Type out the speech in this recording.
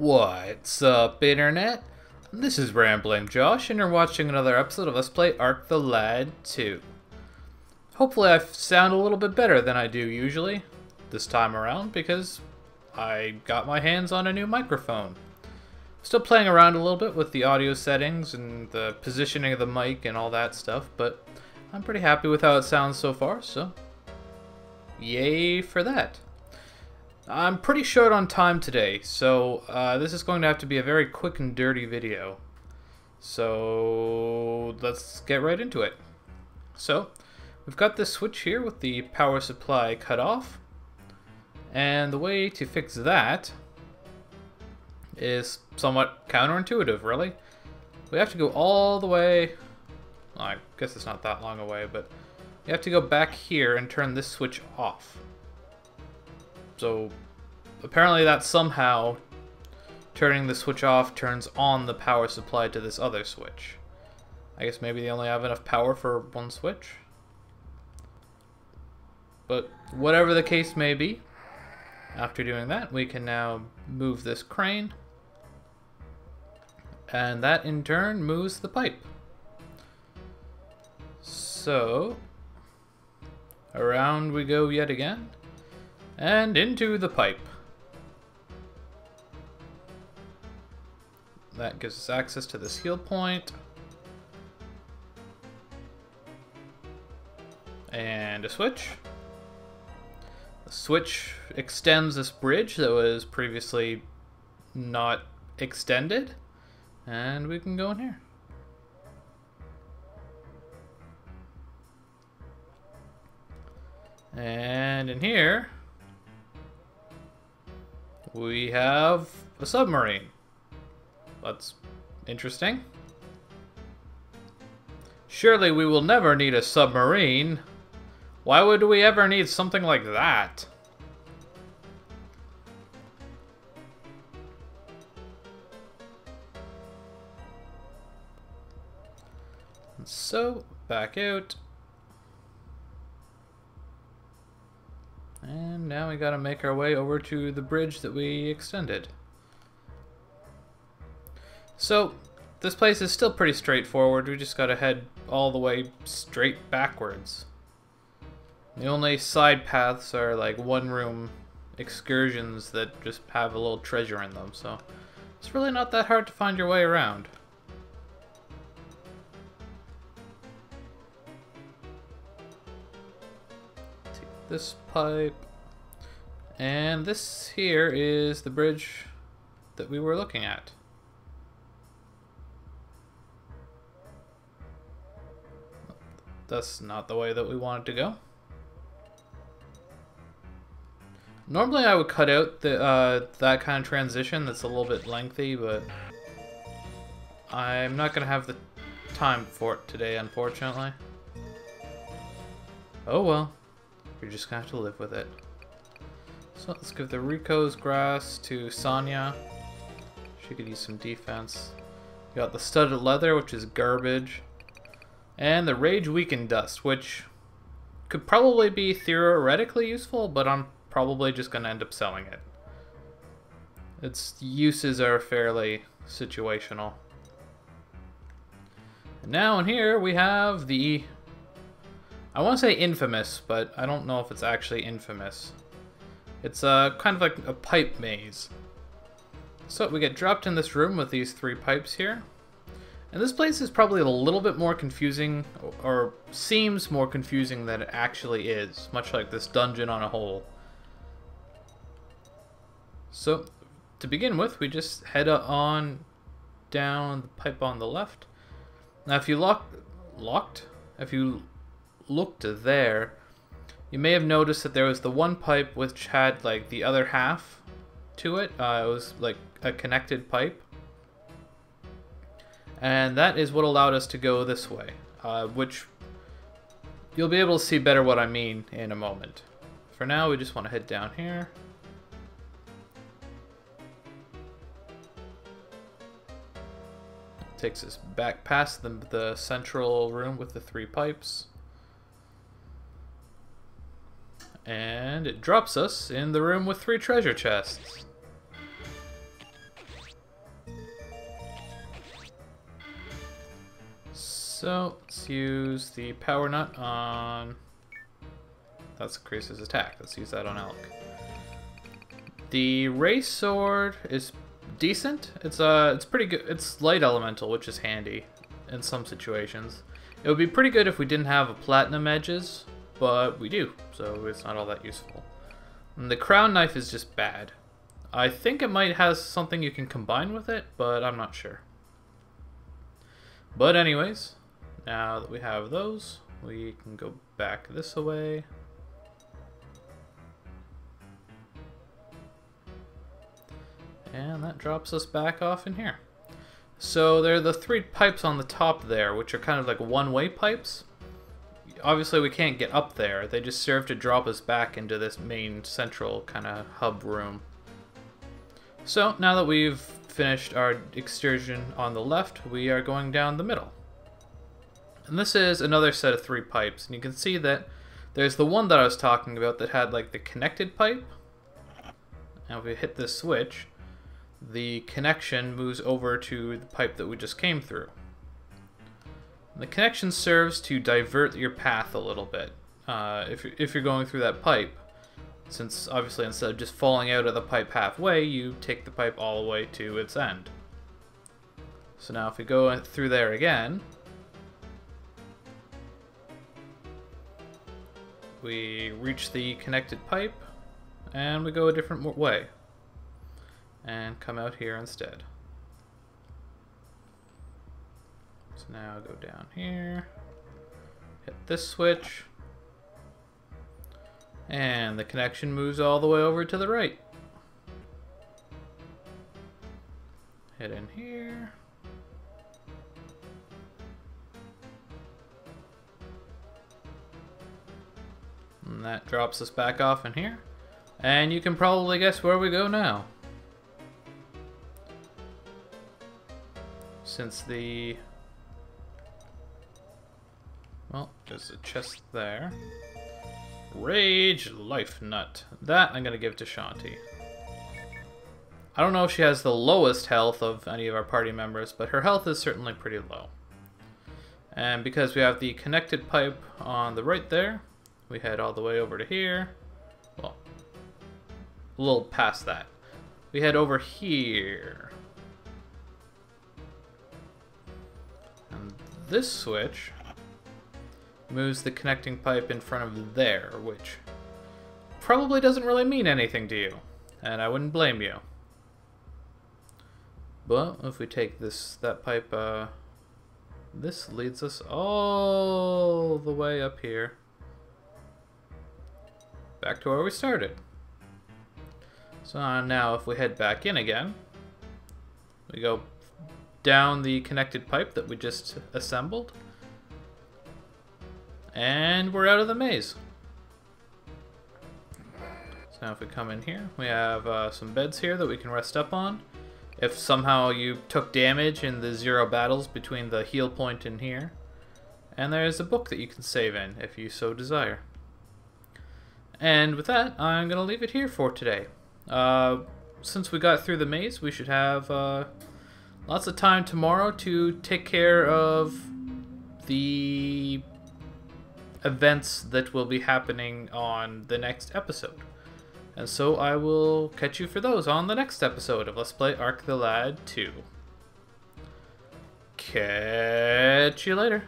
What's up, Internet? This is Rambling Josh, and you're watching another episode of Let's Play Ark the Lad 2. Hopefully I sound a little bit better than I do usually this time around, because I got my hands on a new microphone. Still playing around a little bit with the audio settings and the positioning of the mic and all that stuff, but I'm pretty happy with how it sounds so far, so yay for that. I'm pretty short on time today, so this is going to have to be a very quick and dirty video. So let's get right into it. So we've got this switch here with the power supply cut off, and the way to fix that is somewhat counterintuitive, really. We have to go all the way, well, I guess it's not that long away, but you have to go back here and turn this switch off. So apparently that somehow turning the switch off turns on the power supply to this other switch. I guess maybe they only have enough power for one switch. But whatever the case may be, after doing that, we can now move this crane, and that in turn moves the pipe. So around we go yet again, and into the pipe. That gives us access to this heal point. And a switch. The switch extends this bridge that was previously not extended. And we can go in here. And in here we have a submarine. That's interesting. Surely we will never need a submarine. Why would we ever need something like that? So, back out. And now we gotta make our way over to the bridge that we extended. So, this place is still pretty straightforward. We just gotta head all the way straight backwards. The only side paths are like one-room excursions that just have a little treasure in them, so it's really not that hard to find your way around. Take this pipe, and this here is the bridge that we were looking at. That's not the way that we wanted to go. Normally I would cut out the that kind of transition that's a little bit lengthy, but I'm not going to have the time for it today, unfortunately. Oh well, you're just going to have to live with it. So let's give the Rico's grass to Sonya. She could use some defense. We got the studded leather, which is garbage. And the Rage Weakened Dust, which could probably be theoretically useful, but I'm probably just going to end up selling it. Its uses are fairly situational. And now in here we have the, I want to say infamous, but I don't know if it's actually infamous. It's kind of like a pipe maze. So we get dropped in this room with these three pipes here. And this place is probably a little bit more confusing, or seems more confusing than it actually is, much like this dungeon on a whole. So, to begin with, we just head on down the pipe on the left. Now if you if you looked there, you may have noticed that there was the one pipe which had like the other half to it. It was like a connected pipe. And that is what allowed us to go this way, which you'll be able to see better what I mean in a moment. For now, we just want to head down here. Takes us back past the central room with the three pipes. And it drops us in the room with 3 treasure chests. So let's use the power nut on... That's increases his attack. Let's use that on Alec. The Ray Sword is decent. It's pretty good. It's light elemental, which is handy in some situations. It would be pretty good if we didn't have a platinum edges, but we do, so it's not all that useful. And the crown knife is just bad. I think it might have something you can combine with it, but I'm not sure. But anyways, now that we have those, we can go back this way. And that drops us back off in here. So there are the 3 pipes on the top there, which are kind of like one-way pipes. Obviously we can't get up there. They just serve to drop us back into this main central kind of hub room. So now that we've finished our excursion on the left, we are going down the middle. And this is another set of 3 pipes. And you can see that there's the one that I was talking about that had like the connected pipe. And if we hit this switch, the connection moves over to the pipe that we just came through. And the connection serves to divert your path a little bit if you're going through that pipe, since obviously instead of just falling out of the pipe halfway, you take the pipe all the way to its end. So now if we go through there again, we reach the connected pipe and we go a different way. And come out here instead. So now go down here, hit this switch, and the connection moves all the way over to the right. Hit in here. And that drops us back off in here. And you can probably guess where we go now. Since the... Well, there's a chest there. Rage Life Nut. That I'm going to give to Shanti. I don't know if she has the lowest health of any of our party members, but her health is certainly pretty low. And because we have the connected pipe on the right there, we head all the way over to here. Well, a little past that. We head over here. And this switch moves the connecting pipe in front of there, which probably doesn't really mean anything to you, and I wouldn't blame you. But if we take that pipe, this leads us all the way up here, back to where we started. So now if we head back in again, we go down the connected pipe that we just assembled, and we're out of the maze. So now if we come in here, we have some beds here that we can rest up on. If somehow you took damage in the 0 battles between the heal point and here. And there's a book that you can save in if you so desire. And with that, I'm going to leave it here for today. Since we got through the maze, we should have lots of time tomorrow to take care of the events that will be happening on the next episode. And so I will catch you for those on the next episode of Let's Play Ark the Lad 2. Catch you later.